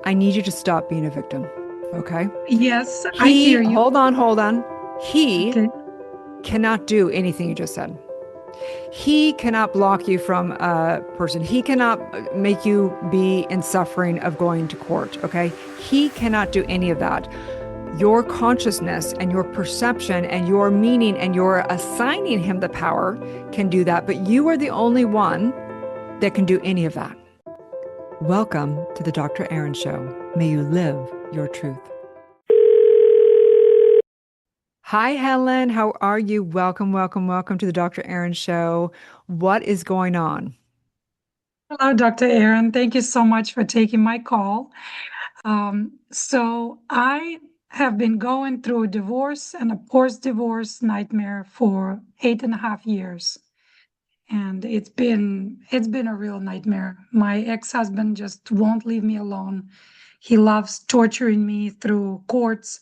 I need you to stop being a victim. Okay. Yes, I hear you. Hold on. He Okay. cannot do anything you just said. He cannot block you from a person. He cannot make you be in suffering of going to court. Okay. He cannot do any of that. Your consciousness and your perception and your meaning and your assigning him the power can do that. But you are the only one that can do any of that. Welcome to the Dr. Erin Show. May you live your truth. Hi, Helen. How are you? Welcome to the Dr. Erin Show. What is going on? Hello, Dr. Erin. Thank you so much for taking my call. So I have been going through a divorce and a post-divorce nightmare for 8.5 years. And it's been a real nightmare. My ex-husband just won't leave me alone. He loves torturing me through courts.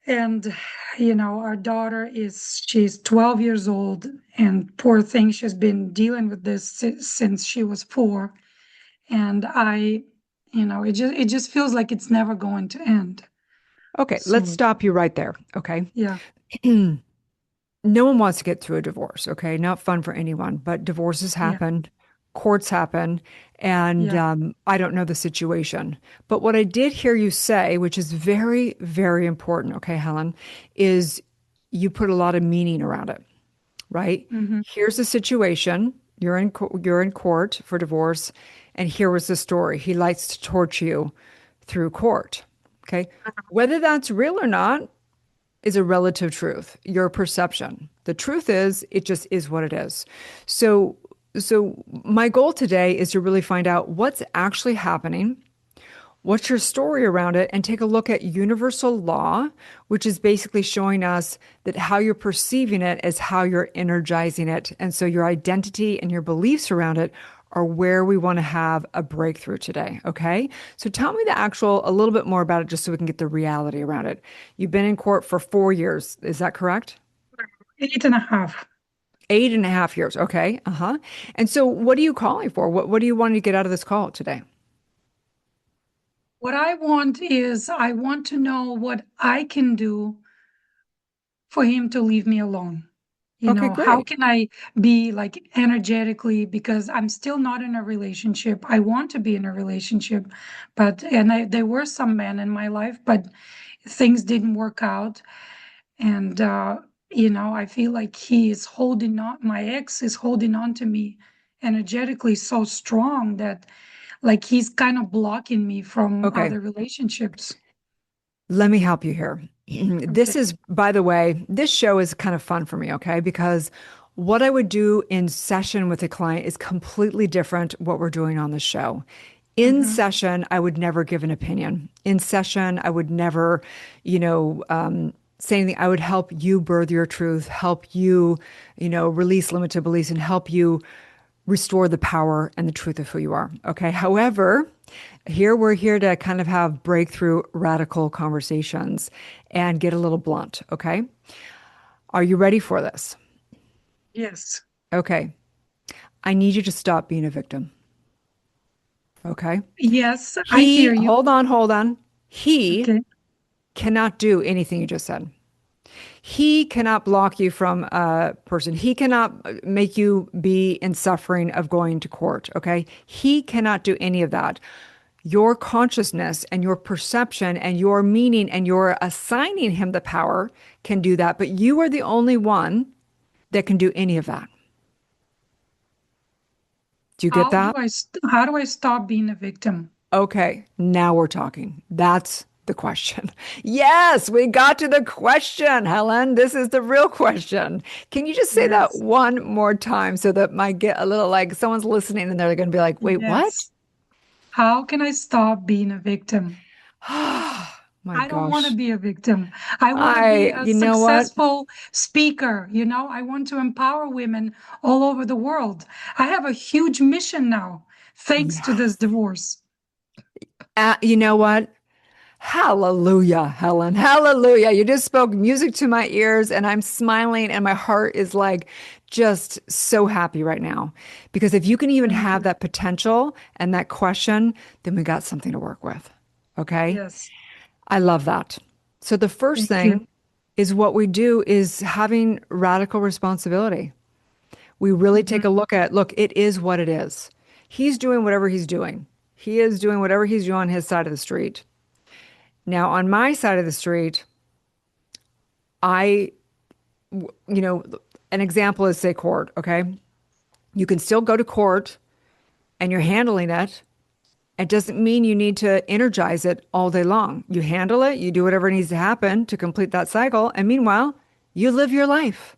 And, our daughter she's 12 years old, and poor thing, she's been dealing with this since she was 4. And it just feels like it's never going to end. Okay, let's So, stop you right there. Okay. yeah, No one wants to get through a divorce. Okay. Not fun for anyone, but divorces yeah, happen, courts happen, and yeah. I don't know the situation. But what I did hear you say, which is very, very important, okay, Helen, is you put a lot of meaning around it, right? Hmm. Here's the situation. You're in court for divorce, and here was the story. He likes to torture you through court. Okay. Whether that's real or not is a relative truth, your perception. The truth is, it just is what it is. So, so my goal today is to really find out what's actually happening. What's your story around it? And take a look at universal law, which is basically showing us that how you're perceiving it is how you're energizing it. And so your identity and your beliefs around it are where we want to have a breakthrough today. Okay. So tell me a little bit more about it just so we can get the reality around it. You've been in court for 4 years. Is that correct? 8.5. 8.5 years. Okay. Uh-huh. And so what are you calling for? What do you want to get out of this call today? What I want is I want to know what I can do for him to leave me alone. Okay, How great. can I be like energetically, because I'm still not in a relationship. I want to be in a relationship, there were some men in my life, but things didn't work out. And, I feel like my ex is holding on to me energetically so strong that like he's kind of blocking me from Okay. other relationships. Let me help you here. Okay. This is, by the way, this show is kind of fun for me, okay? Because what I would do in session with a client is completely different what we're doing on the show. In Hmm. session, I would never give an opinion. In session, I would never, say anything. I would help you birth your truth, help you, release limited beliefs and help you restore the power and the truth of who you are. Okay. However, we're here to kind of have breakthrough radical conversations and get a little blunt. Okay. Are you ready for this? Yes. Okay. I need you to stop being a victim. Okay. Yes, I hear you. Hold on. He Okay. cannot do anything you just said. He cannot block you from a person. He cannot make you be in suffering of going to court. Okay. He cannot do any of that. Your consciousness and your perception and your meaning and your assigning him the power can do that. But you are the only one that can do any of that. Do you get that? How do I stop being a victim? Okay, now we're talking. That's the question. Yes, we got to the question, Helen. This is the real question. Can you just say that Yes. one more time so that might get a little like someone's listening and they're going to be like, wait, what? Yes. How can I stop being a victim? My I don't want to gosh. be a victim. I want to be a You know what? successful speaker. I want to empower women all over the world. I have a huge mission now, thanks to Yeah. this divorce. You know what? Hallelujah, Helen. Hallelujah. You just spoke music to my ears, and I'm smiling, and my heart is like just so happy right now. Because if you can even Thank have you. that potential and that question, then we got something to work with. Okay. Yes. I love that. So the first Thank you. thing is what we do is having radical responsibility. We really Mhm. take a look, it is what it is. He's doing whatever he's doing. He is doing whatever he's doing on his side of the street. Now, on my side of the street, I, you know, an example is say court, okay? You can still go to court and you're handling it. It doesn't mean you need to energize it all day long. You handle it, you do whatever needs to happen to complete that cycle. And meanwhile, you live your life,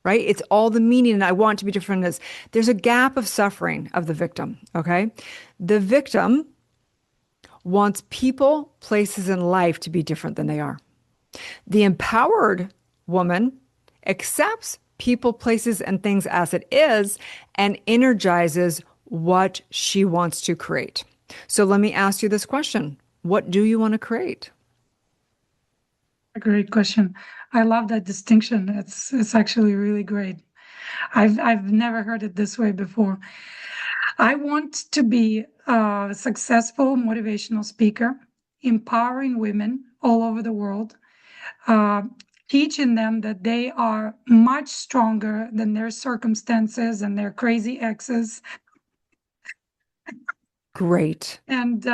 right? It's all the meaning. And I want to be different in this. There's a gap of suffering of the victim, okay? The victim wants people, places in life to be different than they are. The empowered woman accepts people, places, and things as it is and energizes what she wants to create. So let me ask you this question. What do you want to create? A great question. I love that distinction. It's actually really great. I've never heard it this way before. I want to be a successful motivational speaker, empowering women all over the world, uh, teaching them that they are much stronger than their circumstances and their crazy exes. Great. And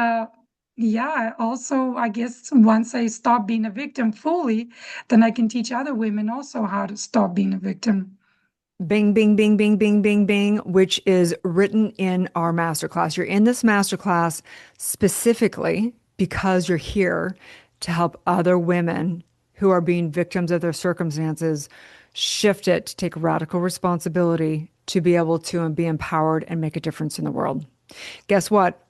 yeah, also, I guess once I stop being a victim fully, then I can teach other women also how to stop being a victim. Bing, bing, bing, bing, bing, bing, bing, which is written in our masterclass. You're in this masterclass specifically because you're here to help other women who are being victims of their circumstances shift it to take radical responsibility to be able to be empowered and make a difference in the world. Guess what?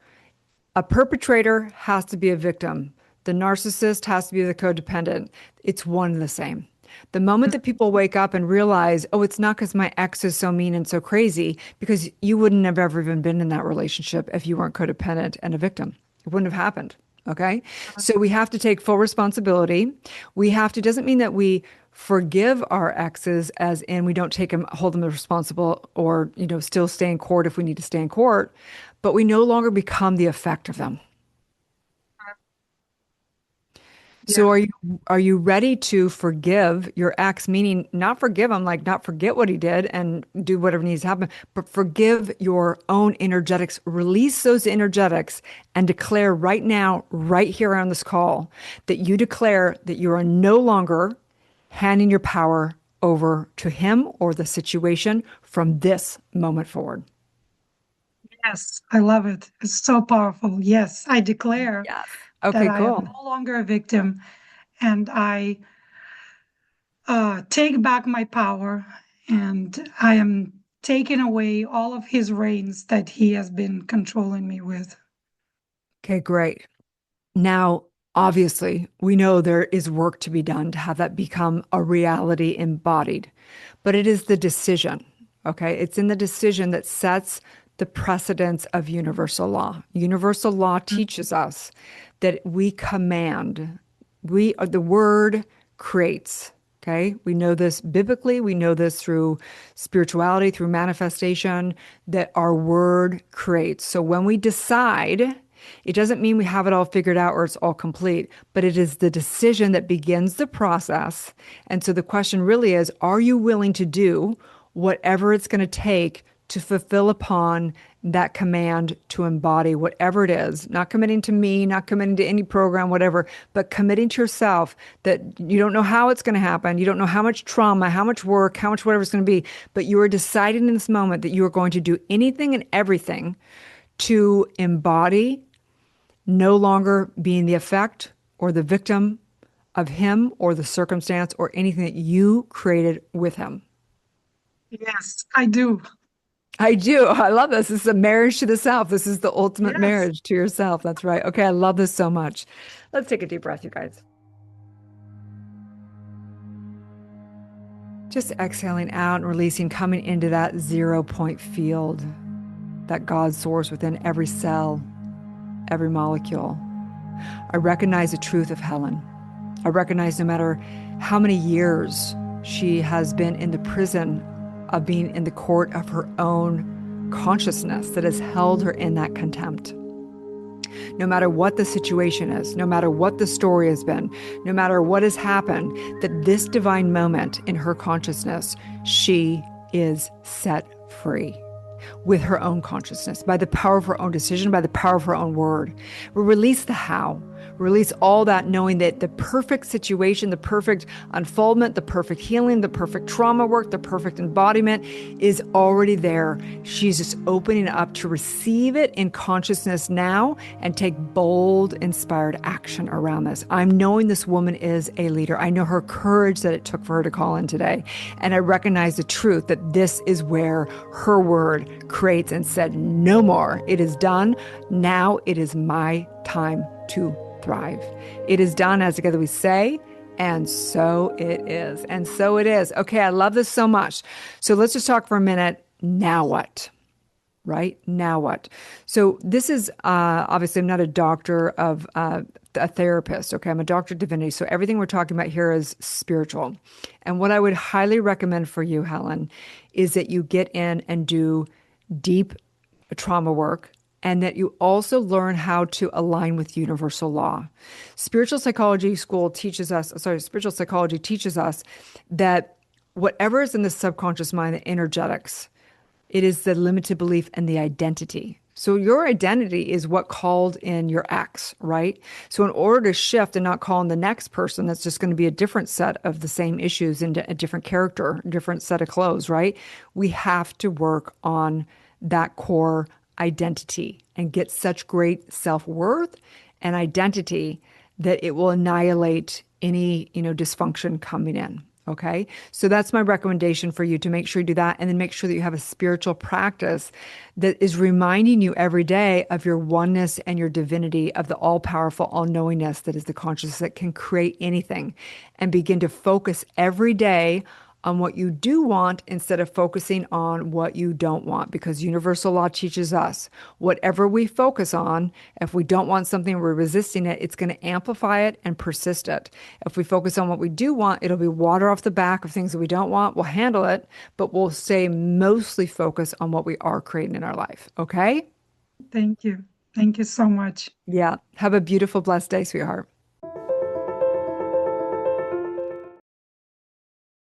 A perpetrator has to be a victim. The narcissist has to be the codependent. It's one and the same. The moment that people wake up and realize, oh, it's not because my ex is so mean and so crazy, because you wouldn't have ever even been in that relationship if you weren't codependent and a victim. It wouldn't have happened. Okay. So we have to take full responsibility. We have to, doesn't mean that we forgive our exes as in we don't take them, hold them responsible or, still stay in court if we need to stay in court, but we no longer become the effect of them. So Yeah. are you ready to forgive your ex, meaning not forgive him, like not forget what he did and do whatever needs to happen, but forgive your own energetics, release those energetics and declare right now, right here on this call, that you declare that you are no longer handing your power over to him or the situation from this moment forward. Yes, I love it. It's so powerful. Yes, I declare Yes. that Okay, I am cool. no longer a victim and I take back my power and I am taking away all of his reins that he has been controlling me with. Okay, great. Now, obviously, we know there is work to be done to have that become a reality embodied, but it is the decision, okay? It's in the decision that sets the precedence of universal law. Universal law teaches us that we command, the word creates. Okay. We know this biblically. We know this through spirituality, through manifestation, that our word creates. So when we decide, it doesn't mean we have it all figured out or it's all complete, but it is the decision that begins the process. And so the question really is, are you willing to do whatever it's going to take to fulfill upon that command to embody whatever it is, not committing to me, not committing to any program, whatever, but committing to yourself that you don't know how it's going to happen. You don't know how much trauma, how much work, how much whatever it's going to be, but you are deciding in this moment that you are going to do anything and everything to embody no longer being the effect or the victim of him or the circumstance or anything that you created with him. Yes, I do. I do. I love this. This is a marriage to the self. This is the ultimate Yes. marriage to yourself. That's right. Okay, I love this so much. Let's take a deep breath, you guys. Just exhaling out and releasing, coming into that 0 point field, that God source within every cell, every molecule. I recognize the truth of Helen. I recognize no matter how many years she has been in the prison of being in the court of her own consciousness that has held her in that contempt. No matter what the situation is, no matter what the story has been, no matter what has happened, that this divine moment in her consciousness, she is set free with her own consciousness, by the power of her own decision, by the power of her own word. We release the how, release all that, knowing that the perfect situation, the perfect unfoldment, the perfect healing, the perfect trauma work, the perfect embodiment is already there. She's just opening up to receive it in consciousness now and take bold, inspired action around this. I'm knowing this woman is a leader. I know her courage that it took for her to call in today. And I recognize the truth that this is where her word creates and said, no more. It is done. Now it is my time to thrive. It is done, as together we say, and so it is. And so it is. Okay, I love this so much. So let's just talk for a minute. Now what? Right? Now what? So this is, obviously, I'm not a doctor of a therapist. Okay, I'm a doctor of divinity. So everything we're talking about here is spiritual. And what I would highly recommend for you, Helen, is that you get in and do deep trauma work, and that you also learn how to align with universal law. Spiritual psychology teaches us that whatever is in the subconscious mind, the energetics, it is the limited belief and the identity. So your identity is what called in your ex, right? So in order to shift and not call in the next person, that's just going to be a different set of the same issues and a different character, different set of clothes, right? We have to work on that core identity and get such great self-worth and identity that it will annihilate any, dysfunction coming in. Okay. So that's my recommendation for you, to make sure you do that. And then make sure that you have a spiritual practice that is reminding you every day of your oneness and your divinity, of the all-powerful, all-knowingness that is the consciousness that can create anything, and begin to focus every day on what you do want instead of focusing on what you don't want, because universal law teaches us whatever we focus on, if we don't want something, we're resisting it, it's going to amplify it and persist it. If we focus on what we do want, it'll be water off the back of things that we don't want. We'll handle it, but we'll stay mostly focused on what we are creating in our life. Okay? Thank you. Thank you so much. Yeah. Have a beautiful, blessed day, sweetheart.